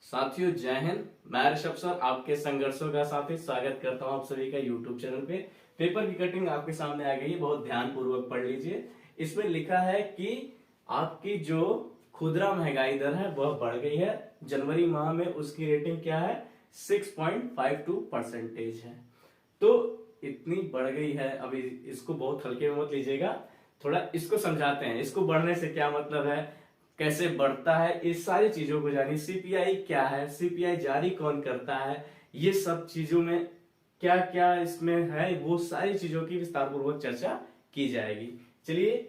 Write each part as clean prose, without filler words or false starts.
साथियों जय हिंद। मैं ऋषभ सर आपके संघर्षों का साथी स्वागत करता हूं आप सभी का यूट्यूब चैनल पे। पेपर की कटिंग आपके सामने आ गई है, बहुत ध्यान पूर्वक पढ़ लीजिए। इसमें लिखा है कि आपकी जो खुदरा महंगाई दर है वह बढ़ गई है। जनवरी माह में उसकी रेटिंग क्या है? 6.52% है। तो इतनी बढ़ गई है। अभी इसको बहुत हल्के में मत लीजिएगा, थोड़ा इसको समझाते हैं। इसको बढ़ने से क्या मतलब है, कैसे बढ़ता है, इस सारी चीजों को जानिए। सीपीआई क्या है, सीपीआई जारी कौन करता है, ये सब चीजों में क्या क्या इसमें है, वो सारी चीजों की विस्तार पूर्वक चर्चा की जाएगी। चलिए,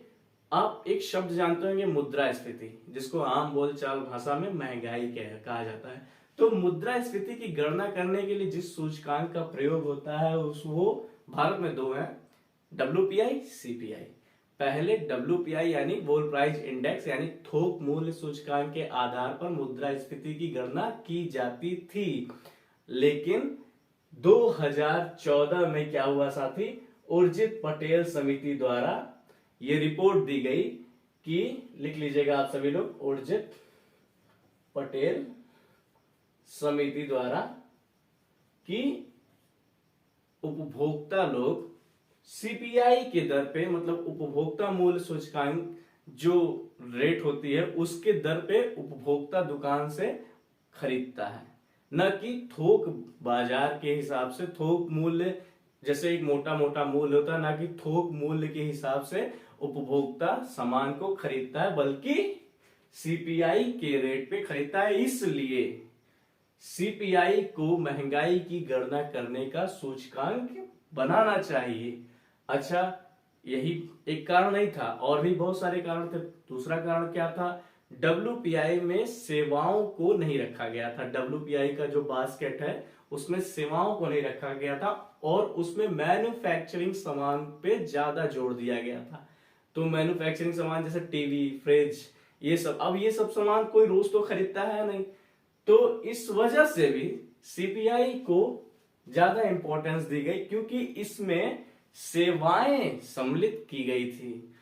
आप एक शब्द जानते होंगे मुद्रास्फीति, जिसको आम बोलचाल भाषा में महंगाई कहा जाता है। तो मुद्रास्फीति की गणना करने के लिए जिस सूचकांक का प्रयोग होता है वो भारत में दो है, डब्ल्यूपीआई, सीपीआई। पहले डब्ल्यूपीआई यानी वोल प्राइस इंडेक्स यानी थोक मूल्य सूचकांक के आधार पर मुद्रास्फीति की गणना की जाती थी। लेकिन 2014 में क्या हुआ साथी, उर्जित पटेल समिति द्वारा ये रिपोर्ट दी गई कि, लिख लीजिएगा आप सभी लोग, उर्जित पटेल समिति द्वारा कि उपभोक्ता लोग सीपीआई के दर पे, मतलब उपभोक्ता मूल्य सूचकांक जो रेट होती है उसके दर पे उपभोक्ता दुकान से खरीदता है, न कि थोक बाजार के हिसाब से। थोक मूल्य जैसे एक मोटा मोटा मूल्य होता है, ना कि थोक मूल्य के हिसाब से उपभोक्ता सामान को खरीदता है, बल्कि सीपीआई के रेट पे खरीदता है। इसलिए सीपीआई को महंगाई की गणना करने का सूचकांक बनाना चाहिए। अच्छा, यही एक कारण नहीं था, और भी बहुत सारे कारण थे। दूसरा कारण क्या था, डब्ल्यूपीआई में सेवाओं को नहीं रखा गया था। डब्ल्यूपीआई का जो बास्केट है उसमें सेवाओं को नहीं रखा गया था, और उसमें मैन्युफैक्चरिंग सामान पे ज्यादा जोर दिया गया था। तो मैन्युफैक्चरिंग सामान जैसे टीवी, फ्रिज, ये सब, अब ये सब सामान कोई रोज तो खरीदता है नहीं, तो इस वजह से भी सीपीआई को ज्यादा इंपॉर्टेंस दी गई, क्योंकि इसमें सेवाएं सम्मिलित की गई थी।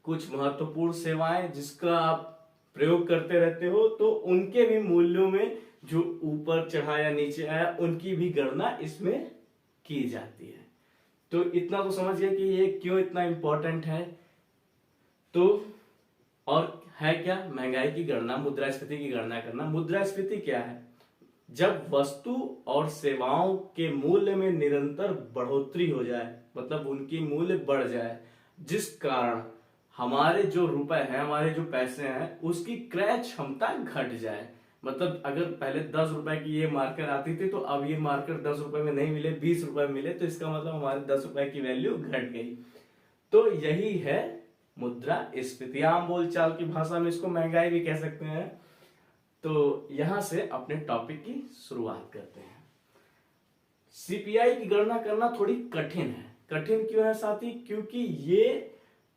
कुछ महत्वपूर्ण सेवाएं जिसका आप प्रयोग करते रहते हो, तो उनके भी मूल्यों में जो ऊपर चढ़ा या नीचे आया उनकी भी गणना इसमें की जाती है। तो इतना तो समझ गए कि ये क्यों इतना इंपॉर्टेंट है। तो और है क्या, महंगाई की गणना, मुद्रास्फीति की गणना करना। मुद्रास्फीति क्या है, जब वस्तु और सेवाओं के मूल्य में निरंतर बढ़ोतरी हो जाए, मतलब उनकी मूल्य बढ़ जाए, जिस कारण हमारे जो रुपए हैं, हमारे जो पैसे हैं, उसकी क्रय क्षमता घट जाए। मतलब अगर पहले 10 रुपए की ये मार्कर आती थी, तो अब ये मार्कर 10 रुपए में नहीं मिले, 20 रुपए मिले, तो इसका मतलब हमारे 10 रुपए की वैल्यू घट गई। तो यही है मुद्रास्फीति। आम बोलचाल की भाषा में इसको महंगाई भी कह सकते हैं। तो यहां से अपने टॉपिक की शुरुआत करते हैं। सीपीआई की गणना करना थोड़ी कठिन है। कठिन क्यों है साथी? क्योंकि ये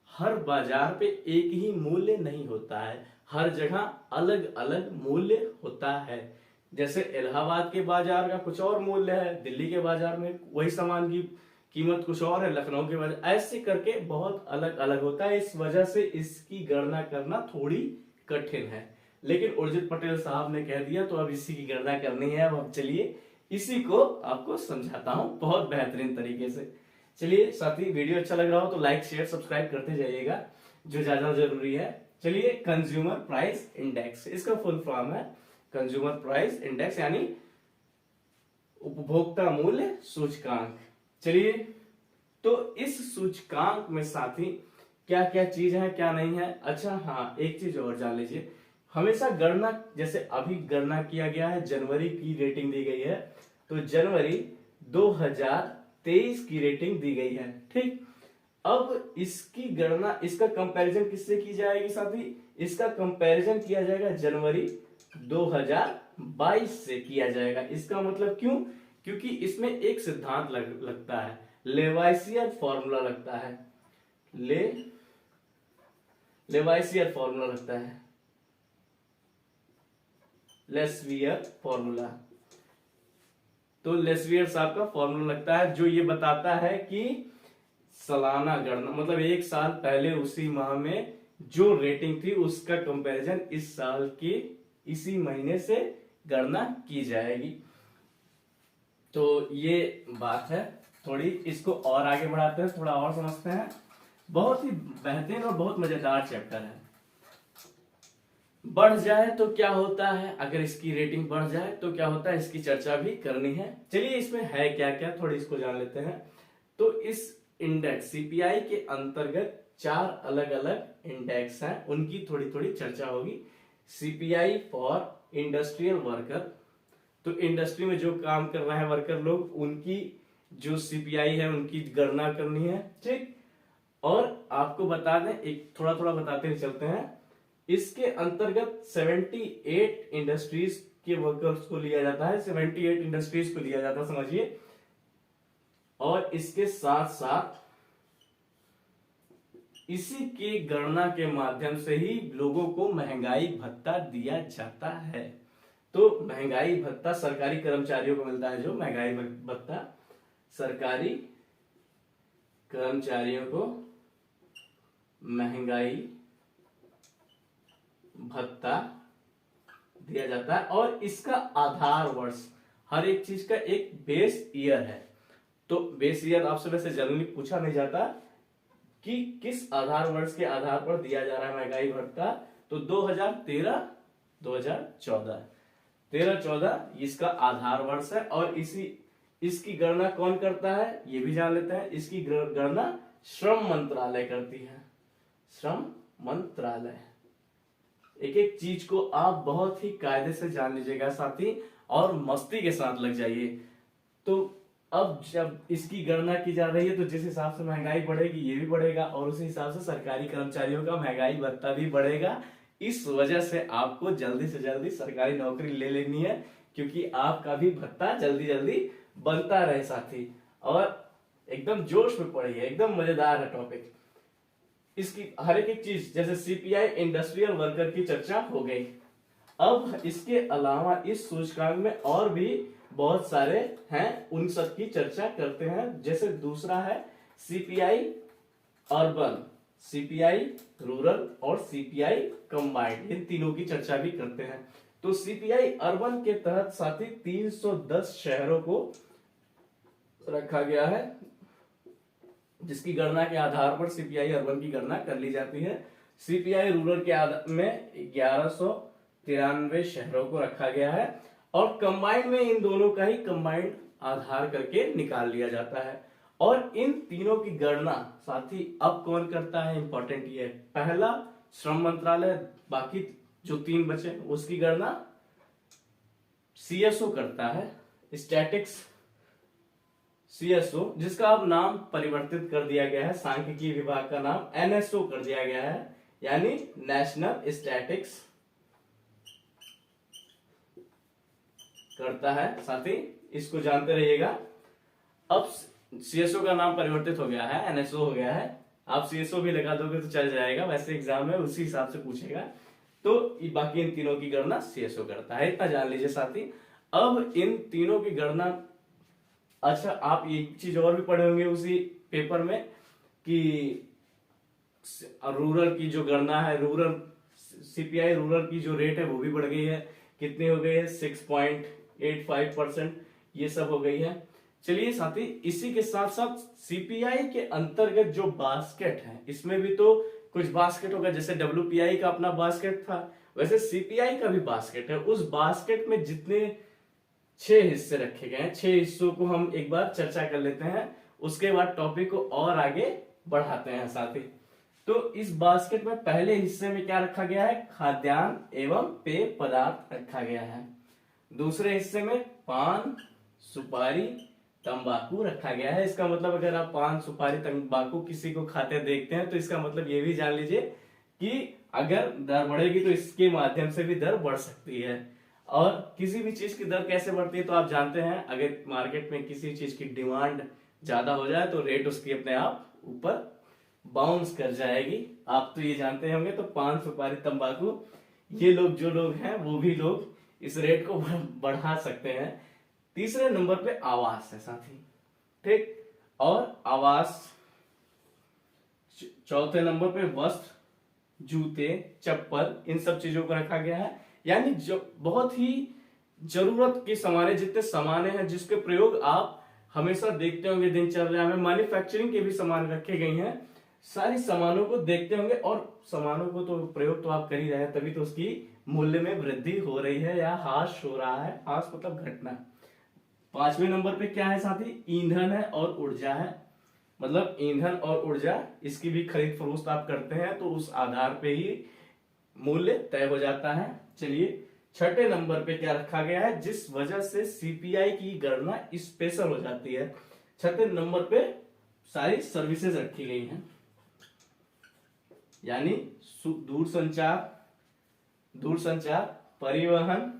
हर बाजार पे एक ही मूल्य नहीं होता है, हर जगह अलग अलग मूल्य होता है। जैसे इलाहाबाद के बाजार का कुछ और मूल्य है, दिल्ली के बाजार में वही सामान की कीमत कुछ और है, लखनऊ के बाजार, ऐसे करके बहुत अलग अलग होता है। इस वजह से इसकी गणना करना थोड़ी कठिन है। लेकिन उर्जित पटेल साहब ने कह दिया, तो अब इसी की गणना करनी है। अब चलिए इसी को आपको समझाता हूं बहुत बेहतरीन तरीके से। चलिए साथी, वीडियो अच्छा लग रहा हो तो लाइक, शेयर, सब्सक्राइब करते जाइएगा, जो ज्यादा जरूरी है। चलिए, कंज्यूमर प्राइस इंडेक्स, इसका फुल फॉर्म है कंज्यूमर प्राइस इंडेक्स, यानी उपभोक्ता मूल्य सूचकांक। चलिए, तो इस सूचकांक में साथी क्या क्या चीज है, क्या नहीं है। अच्छा हाँ, एक चीज और जान लीजिए, हमेशा गणना, जैसे अभी गणना किया गया है, जनवरी की रेटिंग दी गई है, तो जनवरी 2023 की रेटिंग दी गई है, ठीक। अब इसकी गणना, इसका कंपैरिजन किससे की जाएगी साथी? इसका कंपैरिजन किया जाएगा जनवरी 2022 से किया जाएगा। इसका मतलब क्यों? क्योंकि इसमें एक सिद्धांत लगता है, लेवाइसियर फॉर्मूला लगता है। लेवाइसियर फॉर्मूला लगता है, लेस्वियर फॉर्मूला। तो लेस्वियर साहब का फॉर्मूला लगता है, जो ये बताता है कि सालाना गणना, मतलब एक साल पहले उसी माह में जो रेटिंग थी उसका कंपैरिजन इस साल के इसी महीने से गणना की जाएगी। तो ये बात है, थोड़ी इसको और आगे बढ़ाते हैं, थोड़ा और समझते हैं। बहुत ही बेहतरीन और बहुत मजेदार चैप्टर है। बढ़ जाए तो क्या होता है, अगर इसकी रेटिंग बढ़ जाए तो क्या होता है, इसकी चर्चा भी करनी है। चलिए इसमें है क्या क्या, थोड़ी इसको जान लेते हैं। तो इस इंडेक्स सीपीआई के अंतर्गत 4 अलग अलग इंडेक्स हैं, उनकी थोड़ी थोड़ी चर्चा होगी। सीपीआई फॉर इंडस्ट्रियल वर्कर, तो इंडस्ट्री में जो काम कर रहे हैं वर्कर लोग, उनकी जो सीपीआई है उनकी गणना करनी है, ठीक। और आपको बता दें, एक थोड़ा थोड़ा बताते हुए चलते हैं, इसके अंतर्गत 78 इंडस्ट्रीज के वर्कर्स को लिया जाता है, 78 इंडस्ट्रीज को लिया जाता है, समझिए। और इसके साथ साथ इसी की गणना के माध्यम से ही लोगों को महंगाई भत्ता दिया जाता है। तो महंगाई भत्ता सरकारी कर्मचारियों को मिलता है, जो महंगाई भत्ता सरकारी कर्मचारियों को महंगाई भत्ता दिया जाता है। और इसका आधार वर्ष, हर एक चीज का एक बेस ईयर है। तो बेस ईयर आपसे वैसे जनरली पूछा नहीं जाता कि किस आधार वर्ष के आधार पर दिया जा रहा है महंगाई भत्ता। तो 2013 2014 13-14 इसका आधार वर्ष है। और इसकी गणना कौन करता है, ये भी जान लेते हैं। इसकी गणना श्रम मंत्रालय करती है, श्रम मंत्रालय। एक एक चीज को आप बहुत ही कायदे से जान लीजिएगा साथी, और मस्ती के साथ लग जाइए। तो अब जब इसकी गणना की जा रही है, तो जिस हिसाब से महंगाई बढ़ेगी ये भी बढ़ेगा, और उसी हिसाब से सरकारी कर्मचारियों का महंगाई भत्ता भी बढ़ेगा। इस वजह से आपको जल्दी से जल्दी सरकारी नौकरी ले लेनी है, क्योंकि आपका भी भत्ता जल्दी जल्दी बनता रहे साथी। और एकदम जोश में पड़िए, एकदम मजेदार है टॉपिक। इसकी हर एक चीज, जैसे सीपीआई इंडस्ट्रियल वर्कर की चर्चा हो गई। अब इसके अलावा इस सूचकांक में और भी बहुत सारे हैं, उन सब की चर्चा करते हैं। जैसे दूसरा है सीपीआई अर्बन, सीपीआई रूरल और सीपीआई कंबाइंड, इन तीनों की चर्चा भी करते हैं। तो सीपीआई अर्बन के तहत साथी 310 शहरों को रखा गया है, जिसकी गणना के आधार पर सीपीआई अर्बन की गणना कर ली जाती है। सीपीआई रूरल के आधार में 1193 शहरों को रखा गया है, और कंबाइंड में इन दोनों का ही कंबाइंड आधार करके निकाल लिया जाता है। और इन तीनों की गणना साथी अब कौन करता है, इंपॉर्टेंट ये है, पहला श्रम मंत्रालय, बाकी जो 3 बचे उसकी गणना सीएसओ करता है, स्टैटिक्स सीएसओ, जिसका अब नाम परिवर्तित कर दिया गया है, सांख्यिकी विभाग का नाम एनएसओ कर दिया गया है, यानी नेशनल स्टैटिक्स करता है साथी, इसको जानते रहिएगा। अब सीएसओ का नाम परिवर्तित हो गया है, एनएसओ हो गया है। आप सीएसओ भी लगा दोगे तो चल जाएगा, वैसे एग्जाम में उसी हिसाब से पूछेगा। तो बाकी इन तीनों की गणना सीएसओ करता है, इतना जान लीजिए साथी। अब इन तीनों की गणना, अच्छा आप एक चीज और भी पढ़े होंगे उसी पेपर में कि रूरल की जो गणना है, रूरल सीपीआई रूरल की जो रेट है वो भी बढ़ गई है। कितनी हो गई है, 6.85%, ये सब हो गई है। चलिए साथी, इसी के साथ साथ सीपीआई के अंतर्गत जो बास्केट है, इसमें भी तो कुछ बास्केट होगा। जैसे डब्ल्यूपीआई का अपना बास्केट था, वैसे सीपीआई का भी बास्केट है। उस बास्केट में जितने 6 हिस्से रखे गए हैं, 6 हिस्सों को हम एक बार चर्चा कर लेते हैं, उसके बाद टॉपिक को और आगे बढ़ाते हैं साथी। तो इस बास्केट में पहले हिस्से में क्या रखा गया है, खाद्यान्न एवं पेय पदार्थ रखा गया है। दूसरे हिस्से में पान, सुपारी, तंबाकू रखा गया है। इसका मतलब अगर आप पान, सुपारी, तंबाकू किसी को खाते देखते हैं तो इसका मतलब ये भी जान लीजिए कि अगर दर बढ़ेगी तो इसके माध्यम से भी दर बढ़ सकती है। और किसी भी चीज की दर कैसे बढ़ती है तो आप जानते हैं, अगर मार्केट में किसी चीज की डिमांड ज्यादा हो जाए तो रेट उसकी अपने आप ऊपर बाउंस कर जाएगी। आप तो ये जानते होंगे। तो पान, सुपारी, तंबाकू, ये लोग जो लोग हैं वो भी लोग इस रेट को बढ़ा सकते हैं। तीसरे नंबर पे आवास है साथी, ठीक। और आवास, चौथे नंबर पे वस्त्र, जूते, चप्पल, इन सब चीजों को रखा गया है। यानी जो बहुत ही जरूरत के सामान जितने सामान हैं जिसके प्रयोग आप हमेशा देखते होंगे दिनचर्या में, मैन्युफैक्चरिंग के भी सामान रखे गए हैं, सारी सामानों को देखते होंगे और सामानों को तो प्रयोग तो आप कर ही रहे हैं, तभी तो उसकी मूल्य में वृद्धि हो रही है या ह्रास हो रहा है। ह्रास मतलब घटना। 5वें नंबर पे क्या है साथी? ईंधन है और ऊर्जा है। मतलब ईंधन और ऊर्जा इसकी भी खरीद फरोख्त आप करते हैं तो उस आधार पे ही मूल्य तय हो जाता है। चलिए 6ठे नंबर पे क्या रखा गया है? जिस वजह से सीपीआई की गणना स्पेशल हो जाती है। 6ठे नंबर पे सारी सर्विसेज रखी गई हैं, यानी दूरसंचार, परिवहन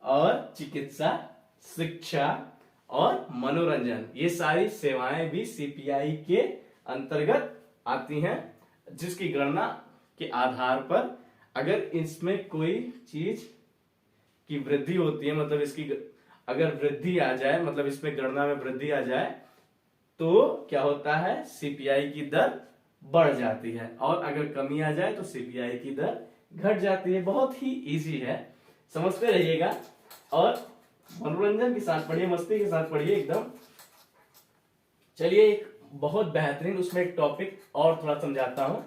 और चिकित्सा, शिक्षा और मनोरंजन, ये सारी सेवाएं भी सीपीआई के अंतर्गत आती हैं, जिसकी गणना के आधार पर अगर इसमें कोई चीज की वृद्धि होती है, मतलब इसकी अगर वृद्धि आ जाए, मतलब इसमें गणना में वृद्धि आ जाए तो क्या होता है? सीपीआई की दर बढ़ जाती है, और अगर कमी आ जाए तो सीपीआई की दर घट जाती है। बहुत ही इजी है, समझते रहिएगा और मनोरंजन के साथ पढ़िए, मस्ती के साथ पढ़िए एकदम। चलिए एक बहुत बेहतरीन उसमें एक टॉपिक और थोड़ा समझाता हूं।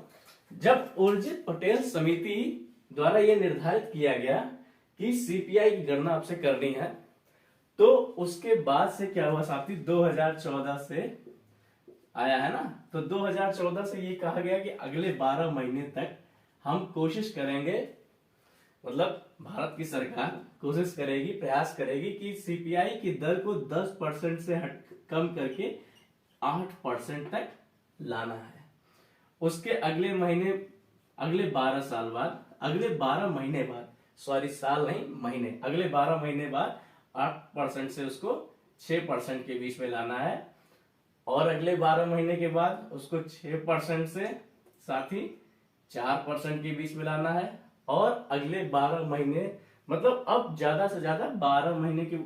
जब उर्जित पटेल समिति द्वारा यह निर्धारित किया गया कि सीपीआई की गणना आपसे करनी है, तो उसके बाद से क्या हुआ साथी? 2014 से आया है ना, तो 2014 से ये कहा गया कि अगले 12 महीने तक हम कोशिश करेंगे, मतलब भारत की सरकार कोशिश करेगी, प्रयास करेगी कि सीपीआई की दर को 10% से कम करके 8% तक लाना है। उसके अगले 12 महीने बाद, सॉरी साल नहीं महीने, अगले 12 महीने बाद 8% से उसको 6% के बीच में लाना है, और अगले 12 महीने के बाद उसको 6% से साथ ही 4% के बीच में लाना है, और अगले 12 महीने मतलब अब ज्यादा से ज्यादा 12 महीने के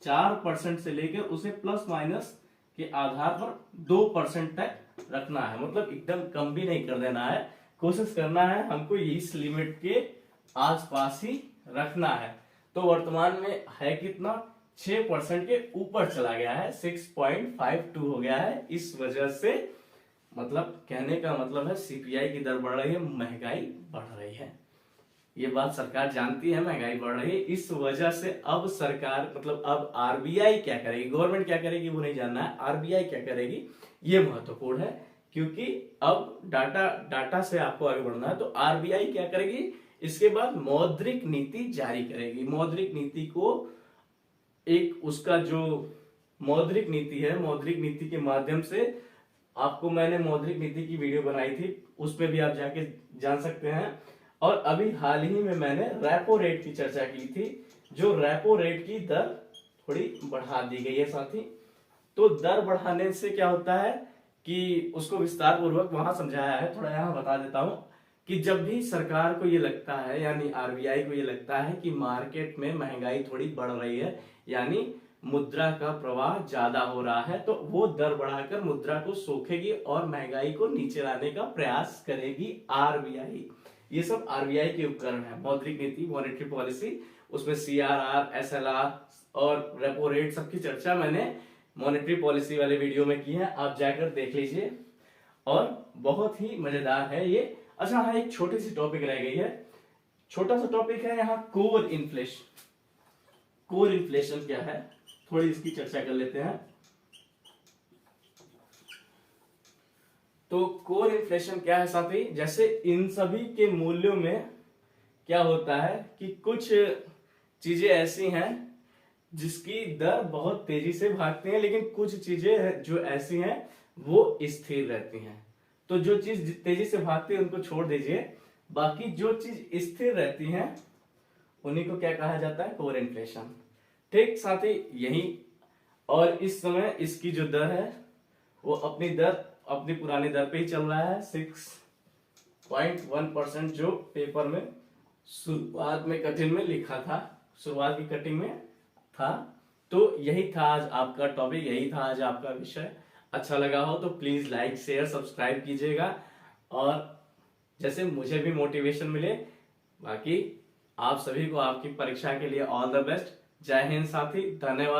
4% से लेकर उसे प्लस माइनस के आधार पर 2% तक रखना है। मतलब एकदम कम भी नहीं कर देना है, कोशिश करना है हमको इस लिमिट के आसपास ही रखना है। तो वर्तमान में है कितना? 6% के ऊपर चला गया है, 6.52 हो गया है। इस वजह से मतलब कहने का मतलब है सीपीआई की दर बढ़ रही है, महंगाई बढ़ रही है। ये बात सरकार जानती है, महंगाई बढ़ रही है। इस वजह से अब सरकार मतलब अब आरबीआई क्या करेगी, गवर्नमेंट क्या करेगी वो नहीं जानना है, आरबीआई क्या करेगी ये महत्वपूर्ण है, क्योंकि अब डाटा से आपको आगे बढ़ना है। तो आरबीआई क्या करेगी? इसके बाद मौद्रिक नीति जारी करेगी। मौद्रिक नीति को एक उसका जो मौद्रिक नीति है, मौद्रिक नीति के माध्यम से आपको मैंने मौद्रिक नीति की वीडियो बनाई थी, उसमें भी आप जाके जान सकते हैं। और अभी हाल ही में मैंने रेपो रेट की चर्चा की थी, जो रेपो रेट की दर थोड़ी बढ़ा दी गई है साथी। तो दर बढ़ाने से क्या होता है कि उसको विस्तार पूर्वक वहां समझाया है, थोड़ा यहाँ बता देता हूं कि जब भी सरकार को ये लगता है, यानी आरबीआई को ये लगता है कि मार्केट में महंगाई थोड़ी बढ़ रही है, यानी मुद्रा का प्रवाह ज्यादा हो रहा है, तो वो दर बढ़ाकर मुद्रा को सोखेगी और महंगाई को नीचे लाने का प्रयास करेगी आरबीआई। ये सब आरबीआई के उपकरण है, मौद्रिक नीति, मॉनेटरी पॉलिसी, उसमें सीआरआर, एसएलआर और रेपो रेट सबकी चर्चा मैंने मॉनेटरी पॉलिसी वाले वीडियो में की है, आप जाकर देख लीजिए और बहुत ही मजेदार है ये। अच्छा हाँ, एक छोटी सी टॉपिक रह गई है, छोटा सा टॉपिक है यहाँ, कोर इन्फ्लेशन। कोर इन्फ्लेशन क्या है, थोड़ी इसकी चर्चा कर लेते हैं। तो कोर इन्फ्लेशन क्या है साथी? जैसे इन सभी के मूल्यों में क्या होता है कि कुछ चीजें ऐसी हैं जिसकी दर बहुत तेजी से भागती हैं, लेकिन कुछ चीजें जो ऐसी हैं वो स्थिर रहती हैं। तो जो चीज तेजी से भागती है उनको छोड़ दीजिए, बाकी जो चीज स्थिर रहती हैं उन्हीं को क्या कहा जाता है? Core inflation. ठीक साथी, यही। और इस समय इसकी जो दर है वो अपनी पुरानी दर पे ही चल रहा है, 6.1%, जो पेपर में शुरुआत में कटिंग में लिखा था, शुरुआत की कटिंग में था। तो यही था आज आपका टॉपिक, यही था आज आपका विषय। अच्छा लगा हो तो प्लीज लाइक शेयर सब्सक्राइब कीजिएगा, और जैसे मुझे भी मोटिवेशन मिले, बाकी आप सभी को आपकी परीक्षा के लिए ऑल द बेस्ट। जय हिंद साथी, धन्यवाद।